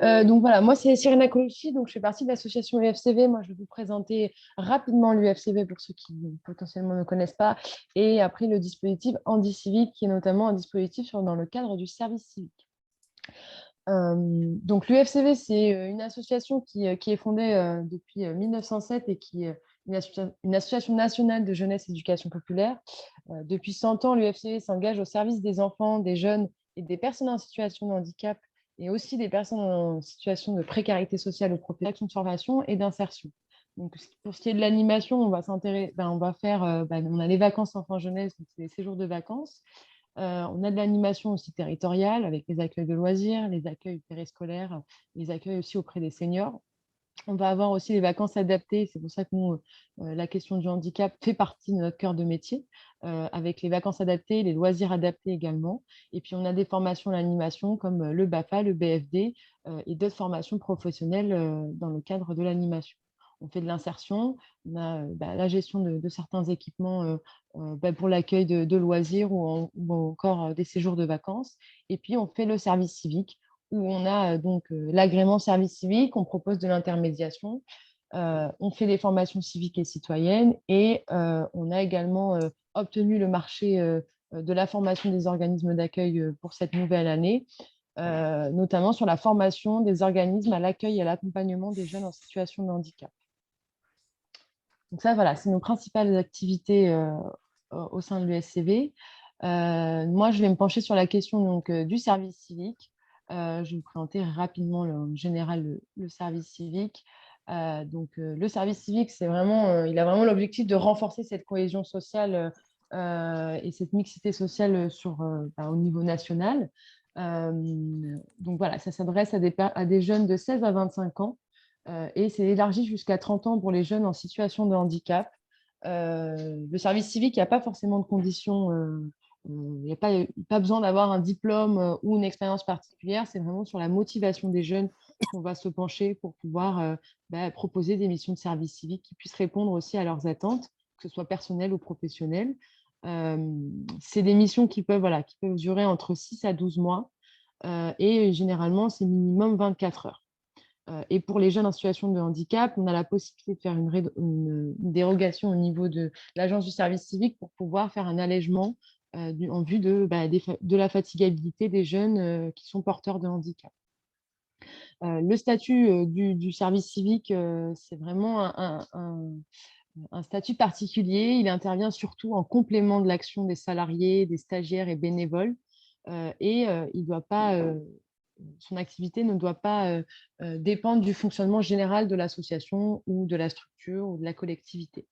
Donc voilà, moi c'est Cyrena Colucci, donc je fais partie de l'association UFCV. Moi je vais vous présenter rapidement l'UFCV pour ceux qui potentiellement ne connaissent pas, et après le dispositif Handi Civique, qui est notamment un dispositif dans le cadre du service civique. Donc l'UFCV, c'est une association qui est fondée depuis 1907 et qui est une association nationale de jeunesse et éducation populaire. Depuis 100 ans, l'UFCV s'engage au service des enfants, des jeunes et des personnes en situation de handicap, et aussi des personnes en situation de précarité sociale ou professionnelle, de formation et d'insertion. Donc, pour ce qui est de l'animation, on va faire, on a les vacances enfants-jeunesse, donc c'est les séjours de vacances. On a de l'animation aussi territoriale avec les accueils de loisirs, les accueils périscolaires, les accueils aussi auprès des seniors. On va avoir aussi les vacances adaptées. C'est pour ça que nous, la question du handicap fait partie de notre cœur de métier, avec les vacances adaptées, les loisirs adaptés également. Et puis, on a des formations à l'animation comme le BAFA, le BFD et d'autres formations professionnelles dans le cadre de l'animation. On fait de l'insertion, on a la gestion de certains équipements pour l'accueil de loisirs ou encore des séjours de vacances. Et puis, on fait le service civique où on a donc l'agrément service civique, on propose de l'intermédiation, on fait des formations civiques et citoyennes et on a également obtenu le marché de la formation des organismes d'accueil pour cette nouvelle année, notamment sur la formation des organismes à l'accueil et à l'accompagnement des jeunes en situation de handicap. Donc ça, voilà, c'est nos principales activités au sein de l'USCV. Moi, je vais me pencher sur la question donc, du service civique. Je vais vous présenter rapidement en général le service civique. Le service civique, il a vraiment l'objectif de renforcer cette cohésion sociale et cette mixité sociale au niveau national. Donc voilà, ça s'adresse à des jeunes de 16 à 25 ans et c'est élargi jusqu'à 30 ans pour les jeunes en situation de handicap. Le service civique, il n'y a pas forcément de conditions. Il n'y a pas besoin d'avoir un diplôme ou une expérience particulière. C'est vraiment sur la motivation des jeunes qu'on va se pencher pour pouvoir proposer des missions de service civique qui puissent répondre aussi à leurs attentes, que ce soit personnelles ou professionnelles. C'est des missions qui peuvent durer entre 6 à 12 mois et généralement, c'est minimum 24 heures. Et pour les jeunes en situation de handicap, on a la possibilité de faire une dérogation au niveau de l'Agence du service civique pour pouvoir faire un allègement en vue de la fatigabilité des jeunes qui sont porteurs de handicap. Le statut du service civique, c'est vraiment un statut particulier. Il intervient surtout en complément de l'action des salariés, des stagiaires et bénévoles. Il doit pas, son activité ne doit pas dépendre du fonctionnement général de l'association ou de la structure ou de la collectivité.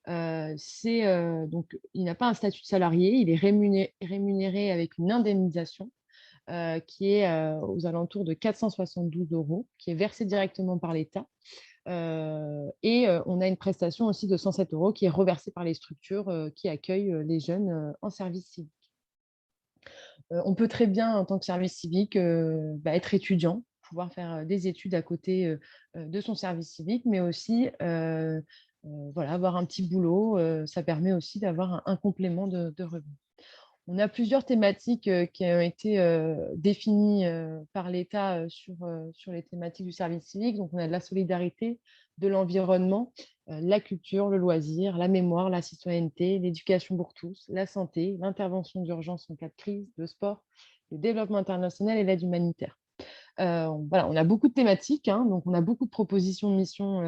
Donc, il n'a pas un statut de salarié, il est rémunéré avec une indemnisation qui est aux alentours de 472 €, qui est versée directement par l'État. On a une prestation aussi de 107 € qui est reversée par les structures qui accueillent les jeunes en service civique. On peut très bien, en tant que service civique, être étudiant, pouvoir faire des études à côté de son service civique, mais aussi avoir un petit boulot. Ça permet aussi d'avoir un complément de revenus. On a plusieurs thématiques qui ont été définies par l'État sur les thématiques du service civique. Donc, on a de la solidarité, de l'environnement, la culture, le loisir, la mémoire, la citoyenneté, l'éducation pour tous, la santé, l'intervention d'urgence en cas de crise, le sport, le développement international et l'aide humanitaire. On a beaucoup de thématiques, hein, donc on a beaucoup de propositions de missions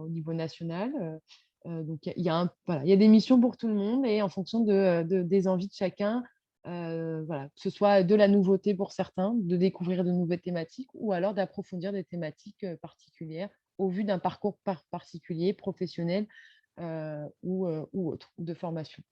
au niveau national. Donc, il y a des missions pour tout le monde et en fonction des envies de chacun, que ce soit de la nouveauté pour certains, de découvrir de nouvelles thématiques ou alors d'approfondir des thématiques particulières au vu d'un parcours particulier, professionnel ou autre, ou de formation.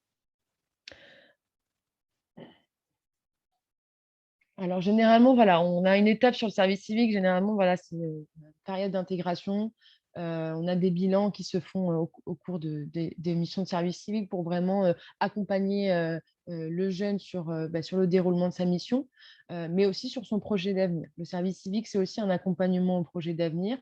Alors, généralement, on a une étape sur le service civique. Généralement, c'est une période d'intégration. On a des bilans qui se font au cours des missions de service civique pour vraiment accompagner le jeune sur le déroulement de sa mission, mais aussi sur son projet d'avenir. Le service civique, c'est aussi un accompagnement au projet d'avenir,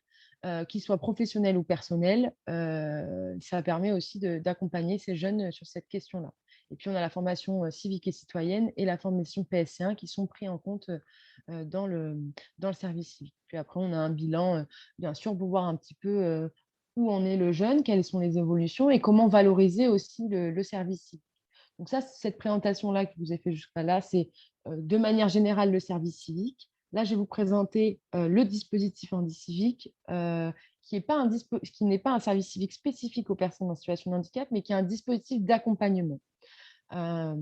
qu'il soit professionnel ou personnel. Ça permet aussi d'accompagner ces jeunes sur cette question-là. Et puis, on a la formation civique et citoyenne et la formation PSC1 qui sont pris en compte dans le service civique. Puis après, on a un bilan, bien sûr, pour voir un petit peu où en est le jeune, quelles sont les évolutions et comment valoriser aussi le service civique. Donc ça, cette présentation-là que je vous ai fait jusqu'à là, c'est de manière générale le service civique. Là, je vais vous présenter le dispositif handicivique, qui n'est pas un service civique spécifique aux personnes en situation de handicap, mais qui est un dispositif d'accompagnement. Euh,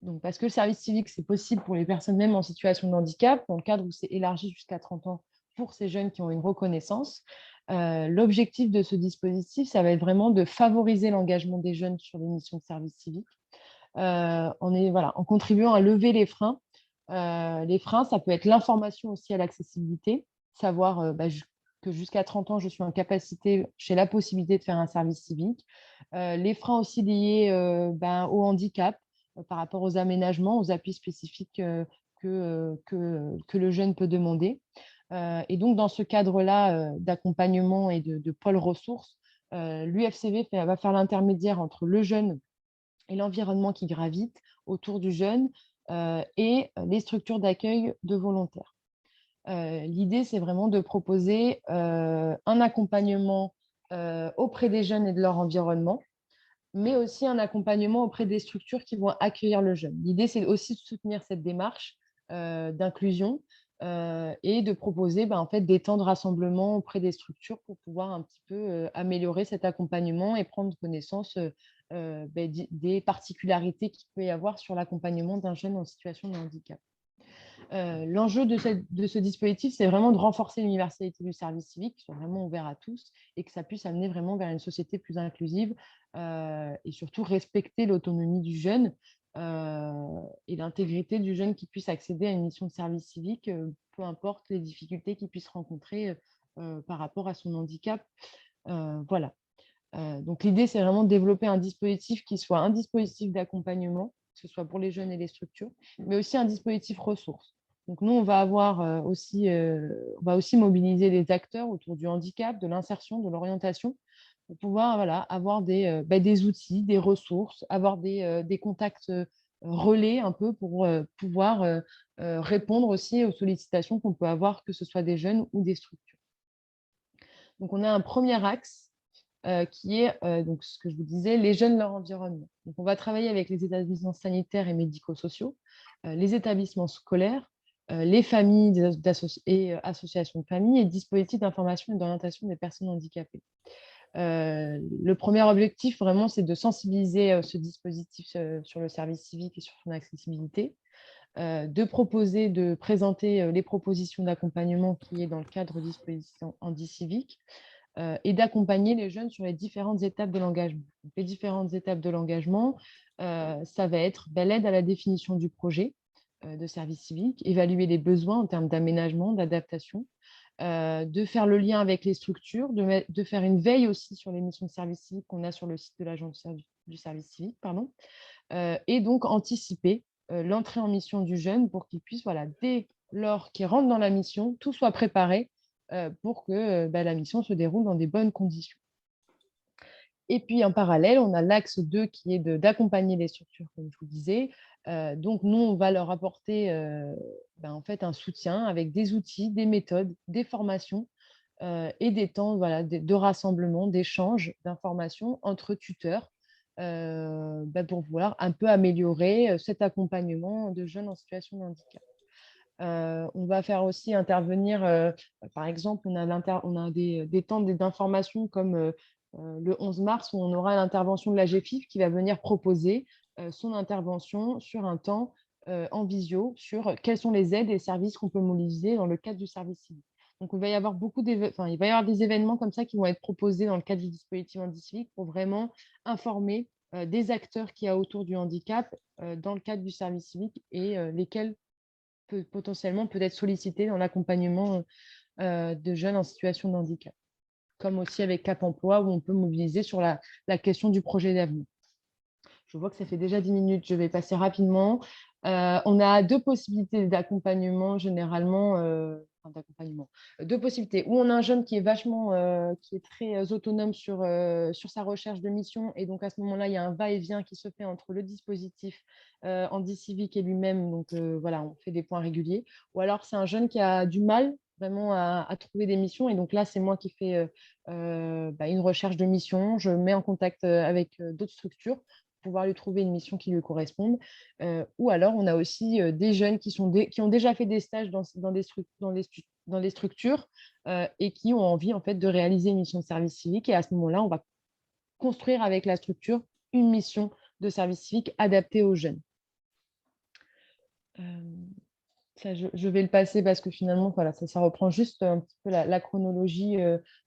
donc, parce que le service civique, c'est possible pour les personnes même en situation de handicap, dans le cadre où c'est élargi jusqu'à 30 ans pour ces jeunes qui ont une reconnaissance. L'objectif de ce dispositif, ça va être vraiment de favoriser l'engagement des jeunes sur les missions de service civique, en contribuant à lever les freins. Les freins, ça peut être l'information aussi à l'accessibilité, savoir que jusqu'à 30 ans, je suis en capacité, j'ai la possibilité de faire un service civique. Les freins aussi liés au handicap, par rapport aux aménagements, aux appuis spécifiques que le jeune peut demander. Et donc, dans ce cadre-là d'accompagnement et de pôle ressources, l'UFCV va faire l'intermédiaire entre le jeune et l'environnement qui gravite autour du jeune et les structures d'accueil de volontaires. L'idée, c'est vraiment de proposer un accompagnement auprès des jeunes et de leur environnement, mais aussi un accompagnement auprès des structures qui vont accueillir le jeune. L'idée, c'est aussi de soutenir cette démarche d'inclusion et de proposer en fait, des temps de rassemblement auprès des structures pour pouvoir un petit peu améliorer cet accompagnement et prendre connaissance des particularités qu'il peut y avoir sur l'accompagnement d'un jeune en situation de handicap. L'enjeu de ce dispositif, c'est vraiment de renforcer l'universalité du service civique, qui soit vraiment ouvert à tous et que ça puisse amener vraiment vers une société plus inclusive et surtout respecter l'autonomie du jeune et l'intégrité du jeune qui puisse accéder à une mission de service civique, peu importe les difficultés qu'il puisse rencontrer par rapport à son handicap. Voilà. Donc l'idée, c'est vraiment de développer un dispositif qui soit un dispositif d'accompagnement, que ce soit pour les jeunes et les structures, mais aussi un dispositif ressources. Donc nous, on va aussi mobiliser les acteurs autour du handicap, de l'insertion, de l'orientation, pour pouvoir avoir des outils, des ressources, avoir des contacts relais un peu pour pouvoir répondre aussi aux sollicitations qu'on peut avoir, que ce soit des jeunes ou des structures. Donc on a un premier axe qui est donc ce que je vous disais, les jeunes, leur environnement. Donc, on va travailler avec les établissements sanitaires et médico-sociaux, les établissements scolaires, les familles et associations de familles et dispositifs d'information et d'orientation des personnes handicapées. Le premier objectif, vraiment, c'est de sensibiliser ce dispositif sur le service civique et sur son accessibilité, de présenter les propositions d'accompagnement qui est dans le cadre disposition handicivique, et d'accompagner les jeunes sur les différentes étapes de l'engagement. Les différentes étapes de l'engagement, ça va être l'aide à la définition du projet de service civique, évaluer les besoins en termes d'aménagement, d'adaptation, de faire le lien avec les structures, de faire une veille aussi sur les missions de service civique qu'on a sur le site de l'agence du service civique, et donc anticiper l'entrée en mission du jeune pour qu'il puisse, dès lors qu'il rentre dans la mission, tout soit préparé pour que la mission se déroule dans des bonnes conditions. Et puis, en parallèle, on a l'axe 2 qui est d'accompagner les structures, comme je vous disais. Donc, nous, on va leur apporter en fait, un soutien avec des outils, des méthodes, des formations et des temps de rassemblement, d'échange d'informations entre tuteurs pour pouvoir un peu améliorer cet accompagnement de jeunes en situation de handicap. On va faire aussi intervenir, par exemple, on a des temps d'information comme le 11 mars, où on aura l'intervention de la GFIF qui va venir proposer son intervention sur un temps en visio sur quelles sont les aides et services qu'on peut mobiliser dans le cadre du service civique. Donc, il va y avoir des événements comme ça qui vont être proposés dans le cadre du dispositif handicivique pour vraiment informer des acteurs qu'il y a autour du handicap dans le cadre du service civique et lesquels potentiellement peut être sollicité dans l'accompagnement de jeunes en situation de handicap, comme aussi avec Cap Emploi, où on peut mobiliser sur la question du projet d'avenir. Je vois que ça fait déjà 10 minutes, je vais passer rapidement. On a deux possibilités d'accompagnement généralement d'accompagnement, deux possibilités. Ou on a un jeune qui est vachement, qui est très autonome sur sa recherche de mission. Et donc, à ce moment-là, il y a un va-et-vient qui se fait entre le dispositif Andy Civique et lui-même. Donc, voilà, on fait des points réguliers. Ou alors, c'est un jeune qui a du mal vraiment à trouver des missions. Et donc là, c'est moi qui fais une recherche de mission. Je mets en contact avec d'autres structures pour pouvoir lui trouver une mission qui lui corresponde. Ou alors, on a aussi des jeunes qui ont déjà fait des stages dans des structures et qui ont envie en fait, de réaliser une mission de service civique. Et à ce moment-là, on va construire avec la structure une mission de service civique adaptée aux jeunes. Ça, je vais le passer parce que finalement, voilà, ça reprend juste un petit peu la chronologie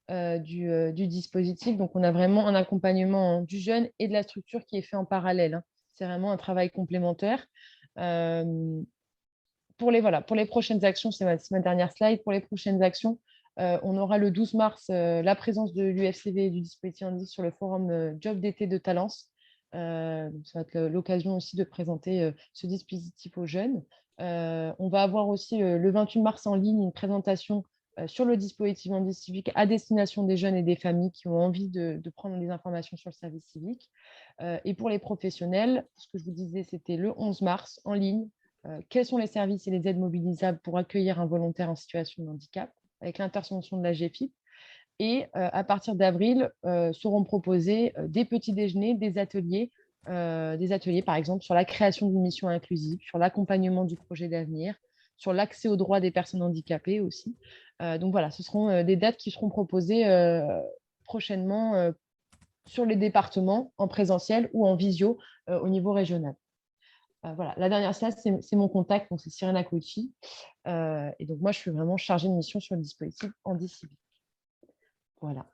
du dispositif. Donc, on a vraiment un accompagnement du jeune et de la structure qui est fait en parallèle, hein. C'est vraiment un travail complémentaire. Pour les prochaines actions, c'est ma dernière slide. Pour les prochaines actions, on aura le 12 mars la présence de l'UFCV et du dispositif Andy sur le forum Job d'été de Talence. Ça va être l'occasion aussi de présenter ce dispositif aux jeunes. On va avoir aussi le 28 mars en ligne une présentation sur le dispositif Andy civique à destination des jeunes et des familles qui ont envie de prendre des informations sur le service civique. Et pour les professionnels, ce que je vous disais, c'était le 11 mars en ligne. Quels sont les services et les aides mobilisables pour accueillir un volontaire en situation de handicap avec l'intervention de la GFIP. Et à partir d'avril, seront proposés des petits déjeuners, des ateliers, par exemple, sur la création d'une mission inclusive, sur l'accompagnement du projet d'avenir, sur l'accès aux droits des personnes handicapées aussi. Donc voilà, ce seront des dates qui seront proposées prochainement sur les départements, en présentiel ou en visio au niveau régional. Voilà, la dernière slide, c'est mon contact, donc c'est Sirena Coachy. Et donc, moi, je suis vraiment chargée de mission sur le dispositif Andy Civique. Voilà.